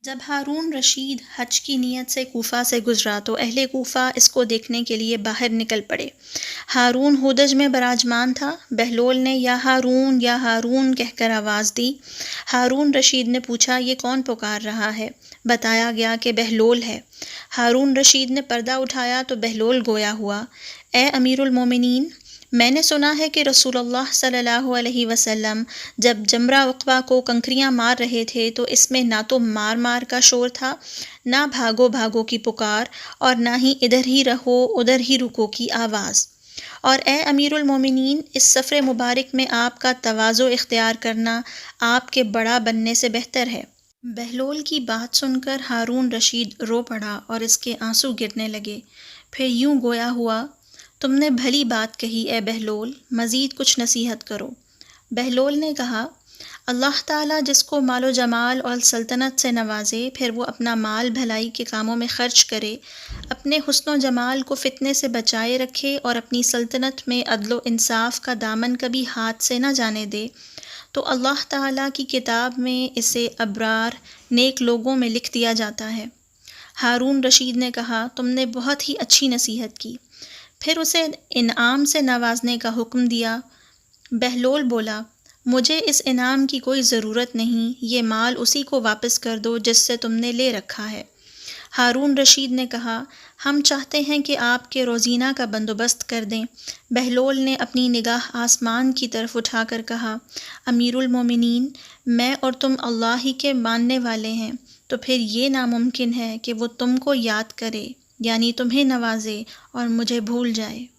جب ہارون رشید حج کی نیت سے کوفہ سے گزرا تو اہل کوفہ اس کو دیکھنے کے لیے باہر نکل پڑے۔ ہارون ہودج میں براجمان تھا۔ بہلول نے یا ہارون کہہ کر آواز دی۔ ہارون رشید نے پوچھا یہ کون پکار رہا ہے؟ بتایا گیا کہ بہلول ہے۔ ہارون رشید نے پردہ اٹھایا تو بہلول گویا ہوا۔ اے امیر المومنین، میں نے سنا ہے کہ رسول اللہ صلی اللہ علیہ وسلم جب جمرہ عقبہ کو کنکریاں مار رہے تھے تو اس میں نہ تو مار مار کا شور تھا، نہ بھاگو بھاگو کی پکار، اور نہ ہی ادھر ہی رہو ادھر ہی رکو کی آواز۔ اور اے امیر المومنین، اس سفر مبارک میں آپ کا تواضع اختیار کرنا آپ کے بڑا بننے سے بہتر ہے۔ بہلول کی بات سن کر ہارون رشید رو پڑا اور اس کے آنسو گرنے لگے۔ پھر یوں گویا ہوا، تم نے بھلی بات کہی اے بہلول، مزید کچھ نصیحت کرو۔ بہلول نے کہا، اللہ تعالیٰ جس کو مال و جمال اور سلطنت سے نوازے پھر وہ اپنا مال بھلائی کے کاموں میں خرچ کرے، اپنے حسن و جمال کو فتنے سے بچائے رکھے اور اپنی سلطنت میں عدل و انصاف کا دامن کبھی ہاتھ سے نہ جانے دے، تو اللہ تعالیٰ کی کتاب میں اسے ابرار نیک لوگوں میں لکھ دیا جاتا ہے۔ ہارون رشید نے کہا، تم نے بہت ہی اچھی نصیحت کی۔ پھر اسے انعام سے نوازنے کا حکم دیا۔ بہلول بولا، مجھے اس انعام کی کوئی ضرورت نہیں، یہ مال اسی کو واپس کر دو جس سے تم نے لے رکھا ہے۔ ہارون رشید نے کہا، ہم چاہتے ہیں کہ آپ کے روزینہ کا بندوبست کر دیں۔ بہلول نے اپنی نگاہ آسمان کی طرف اٹھا کر کہا، امیر المومنین، میں اور تم اللہ ہی کے ماننے والے ہیں، تو پھر یہ ناممکن ہے کہ وہ تم کو یاد کرے، یعنی تمہیں نوازے اور مجھے بھول جائے۔